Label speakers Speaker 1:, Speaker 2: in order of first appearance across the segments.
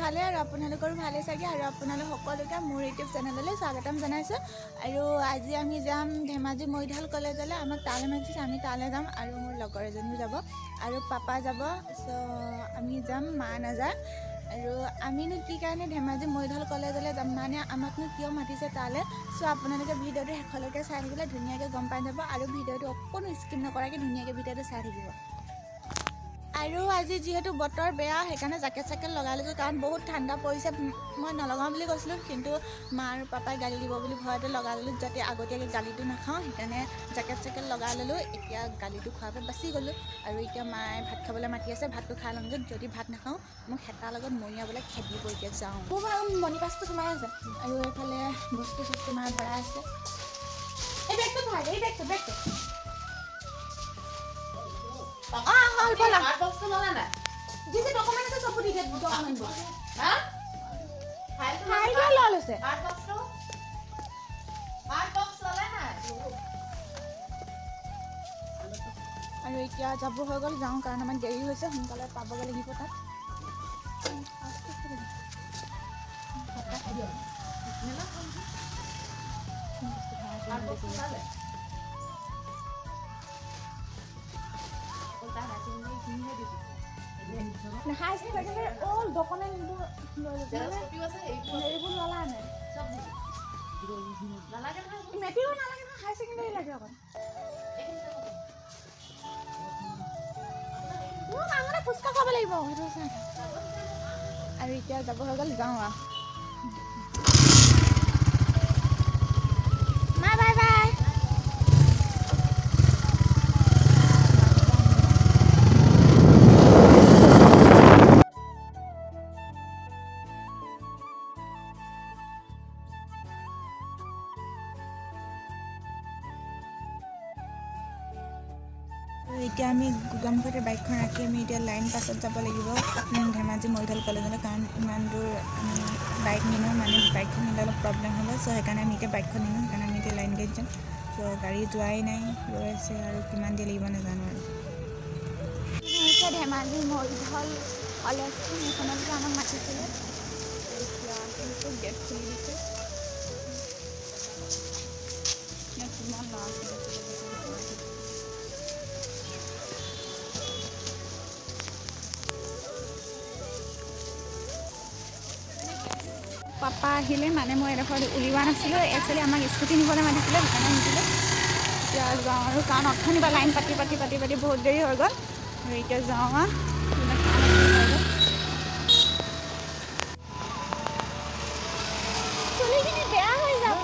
Speaker 1: ভালে আৰু আপোনালোকৰো ভালে চাগে আৰু আপোনালোক সকলোকে মোৰ ইউটিউব চেনেললৈ স্বাগতম জনাইছোঁ আৰু আজি আমি যাম ধেমাজি মৰিধাল কলেজলৈ আমাক তালৈ মাতিছে আমি তালৈ যাম আৰু মোৰ লগৰ এজনীও যাব আৰু পাপা যাব চ' আমি যাম মা নাযায় আৰু আমিনো কি কাৰণে ধেমাজি মৰিধাল কলেজলৈ যাম মানে আমাকনো কিয় মাতিছে তালৈ চ' আপোনালোকে ভিডিঅ'টো শেষলৈকে চাই থাকিলে ধুনীয়াকৈ গম পাই যাব আৰু ভিডিঅ'টো অকণো স্কিপ নকৰাকৈ ধুনীয়াকৈ ভিডিঅ'টো চাই থাকিব আৰু আজি যিহেতু বতৰ বেয়া সেইকাৰণে জেকেট চেকেট লগাই লৈছোঁ কাৰণ বহুত ঠাণ্ডা পৰিছে মই নলগাওঁ বুলি কৈছিলোঁ কিন্তু মা আৰু পাপাই গালি দিব বুলি ভয়তে লগাই ল'লোঁ যাতে আগতীয়াকৈ গালিটো নাখাওঁ সেইকাৰণে জেকেট চেকেট লগাই ল'লোঁ এতিয়া গালিটো খোৱাৰ পৰা বাচি গ'লোঁ আৰু এতিয়া মায়ে ভাত খাবলৈ মাতি আছে ভাতটো খাই লওঁগৈ যদি ভাত নাখাওঁ মোক হেতাৰ লগত মৰিয়াবলৈ খেদিব এতিয়া যাওঁ মোৰ মণি পাছটো সোমাই আছে আৰু এইফালে বস্তু চস্তু মায়ে ভৰাই আছে এই বেগটো ভৰাই দে এই বেগটো হল বলা আর বক্স ললা না জিসে ডকুমেন্ট আছে সব দি দে ডকুমেন্ট হ্যাঁ ফাইল ললেছে আর বক্স ললা না আৰু এতিয়া যাব হৈ গ'ল যাওঁ কাৰণ আমাৰ দেৰি হৈছে সোনকালে পাবগৈ লাগিব তাত Has he taken all documents? আৰু এতিয়া যাব হৈ গ'ল যাওঁ মা বাই বাই এতিয়া আমি গোগামুখতে বাইকখন ৰাখি আমি এতিয়া লাইন পাছত যাব লাগিব ধেমাজি মৰিধাল কলেজলৈ কাৰণ ইমান দূৰ আমি বাইক নিনো মানে বাইকখন নিলে অলপ প্ৰব্লেম হ'ব চ' সেইকাৰণে আমি এতিয়া বাইকখন নিনো সেইকাৰণে আমি এতিয়া লাইন গাড়ীত যাম চ' গাড়ী যোৱাই নাই ৰৈ আছে আৰু কিমান দেৰি লাগিব নাজানো আৰু এতিয়া ধেমাজি মৰিধাল কলেজখন সেইখনলৈকে আমাক মাতিছিলে এতিয়া গেট খুলি দিছে কিমান ল'ৰা পাপা আহিলে মানে মই এডোখৰ উলিওৱা নাছিলোঁ একচুৱেলি আমাক স্কুটি নিবলৈ মাতিছিলে সেইকাৰণে নিছিলোঁ এতিয়া যাওঁ আৰু কাৰণ অথনিবা লাইন পাতি বহুত দেৰি হৈ গ'ল আৰু এতিয়া যাওঁ চুলিখিনি বেয়া হৈ যাব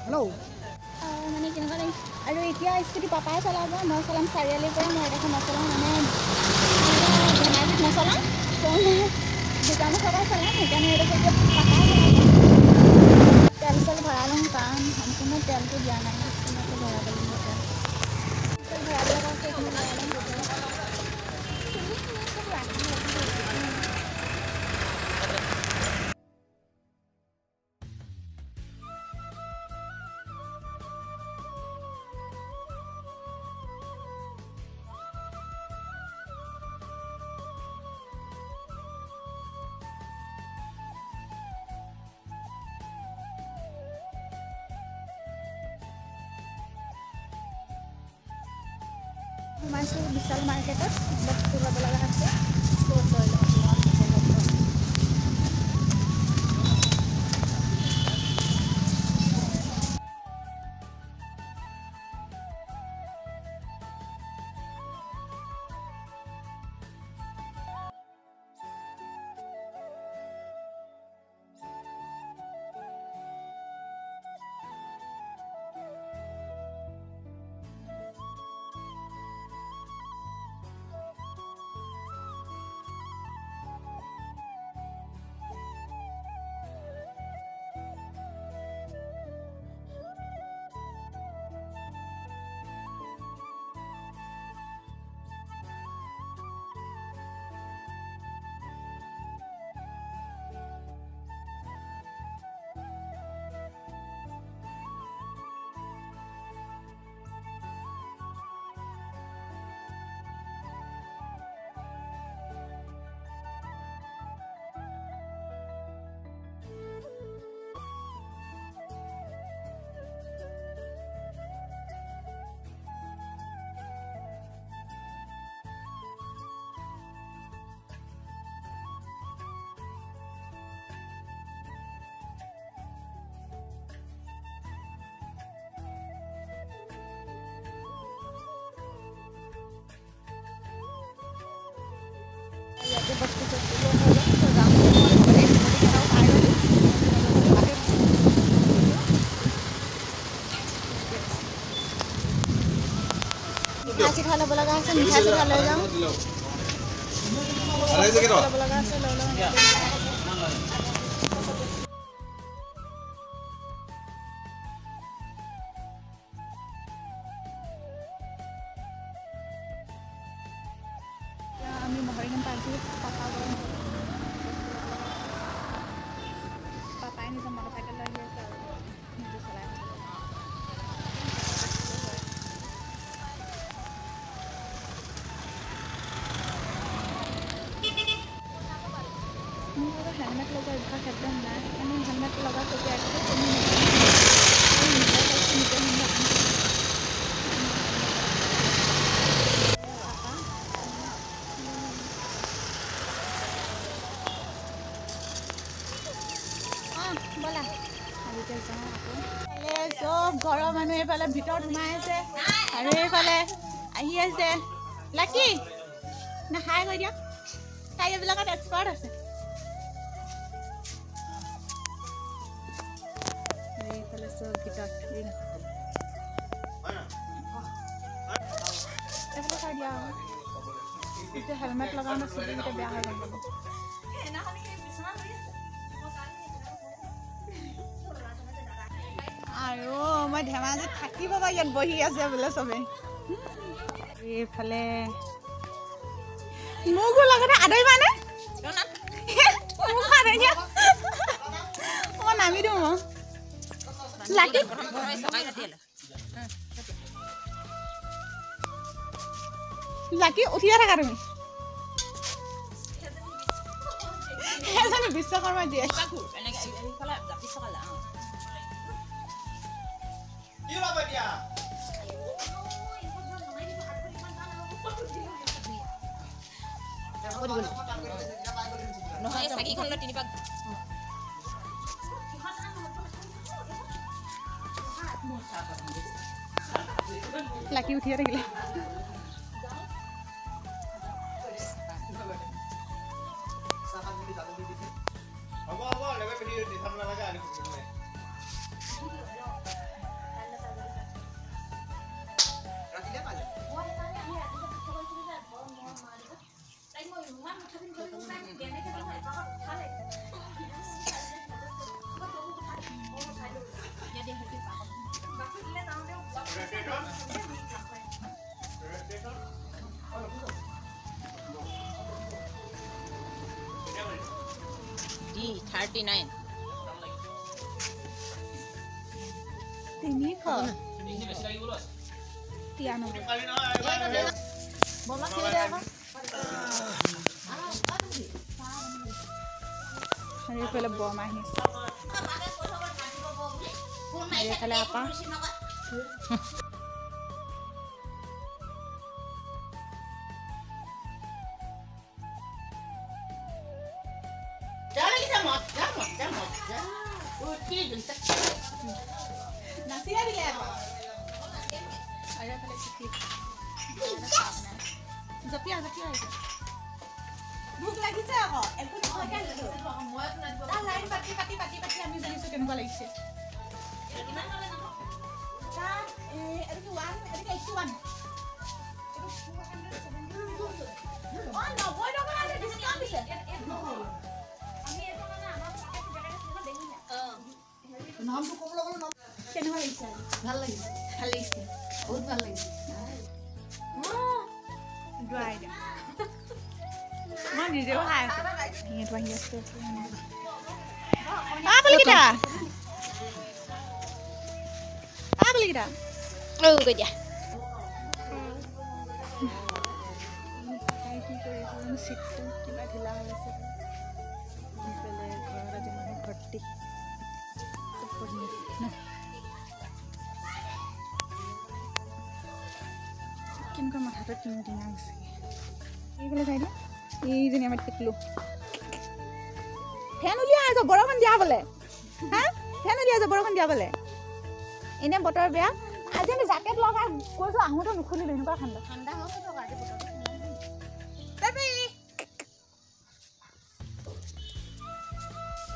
Speaker 1: হেল্ল' মানে কেনেকুৱা লাগিম আৰু এতিয়া স্কুটি পাপাই চলাব মই চলাম চাৰিআলিৰ পৰা মই এডোখৰ নচলাওঁ মানে ধেমাজিত নচলাওঁ দোকানৰ পৰা চলাম সেইকাৰণে এডোখৰ পাপাই তেল চেল ভৰাই লওঁ কাৰণ সম্পূৰ্ণ তেলটো দিয়া নাই সম্পূৰ্ণকৈ ভৰাব লাগিব তেল ভৰাবলৈ সেইখিনি ভৰাই লওঁ সোমাইছোঁ বিশাল মাৰ্কেটত বস্তু ল'ব লগা আছে লৈ লওঁ মিঠাই চিঠা লৈ যাওঁ আমি মহৰিগাম পাইছোঁ পাপাই নিজৰ মটৰচাইকেল লৈ আহি আছে আৰু নিজে চলাই মোৰ হেলমেট লগোৱা অভ্যাস একদম নাই সেইকাৰণে হেলমেট লগা তেতিয়া ব'লা আলিতে যাওঁ আকৌ চব ঘৰৰ মানুহ এইফালে ভিতৰত সোমাই আছে আৰু এইফালে আহি আছে লাকি নাখাই গৈ দিয়ক তাই এইবিলাকত এক্সপাৰ্ট আছে এইফালে চব ভিতৰত এইফালে খাই দিয়া এতিয়া হেলমেট লগাওঁ নাছিলে এতিয়া বেয়া হৈ গ'ল আৰু মই ধেমাজিত থাকিব বা ইয়াত বহি আছে বোলে চবে এইফালে মোকো লগতে আদৰি মানে মই নামি দিওঁ মই লাকি লাকি উঠিয়ে থাকা তুমি এজনী বিশ্বকৰ্মা দিয়ে লাকি উঠিয়ে থাকিলে D39 এইফালে বম আহিছে এইফালে আপা ভোক লাগিছে আকৌ একো লাইন পাতি পাতি পাতি পাতি আমি জানিছো কেনেকুৱা লাগিছে কেনেকুৱা লাগিছে ভাল লাগিছে ভাল লাগিছে বহুত ভাল লাগিছে মই নিজেও খাই আছো সিহঁতো আহি আছে বলিকেইটা বলিকেইটা গৈ দিয়া তাই কি কৰিছে চিটটো কিবা ঢিলা হৈ আছে ইফালে ঘৰত আজি মানুহ ভৰ্তি চব পঢ়ি আছে কেনেকুৱা মাথাটো টিঙা টিঙা হৈছে এইফালে চাই দিয়া এইজনী আমাৰ টিকলো ফেন উলিয়াই আছে বৰষুণ দিয়া বোলে হা ফেন উলিয়াই আছে বৰষুণ দিয়া বোলে এনে বতৰ বেয়া আজি আমি জাকেট লগাই গৈছো আহোঁতে নুখুলিলো এনেকুৱা ঠাণ্ডা ঠাণ্ডা হৈছে তো আজি বতৰটো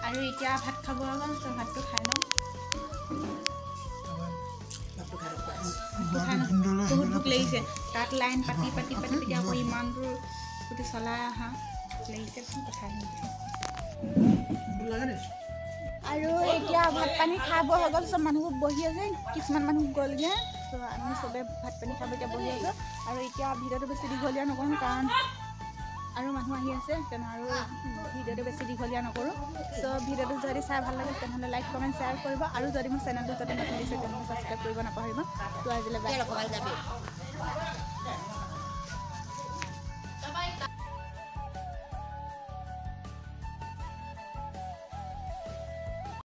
Speaker 1: আৰু এতিয়া ভাত খাব গ'ল তো ভাতটো খাই লওঁ বহুত ভোক
Speaker 2: লাগিছে তাত লাইন পাতি পাতি পাতি পাতি আকৌ ইমান দূৰ স্কুটি চলাই অহা লাগিছে কথাই
Speaker 1: আৰু এতিয়া ভাত পানী খাই বৈ হৈ গ'ল চব মানুহবোৰ বহি আছে কিছুমান মানুহ গ'লগৈ ত' আমি চবে ভাত পানী খাব এতিয়া বহি আছোঁ আৰু এতিয়া ভিডিঅ'টো বেছি দীঘলীয়া নকৰোঁ কাৰণ আৰু মানুহ আহি আছে তেনে আৰু ভিডিঅ'টো বেছি দীঘলীয়া নকৰোঁ চ' ভিডিঅ'টো যদি চাই ভাল লাগে তেনেহ'লে লাইক কমেণ্ট শ্বেয়াৰ কৰিব আৰু যদি মোৰ চেনেলটো যদি নতুন দিছে তেনেহ'লে ছাবস্ক্ৰাইব কৰিব নাপাহৰিব ত' আজিলৈ বাই।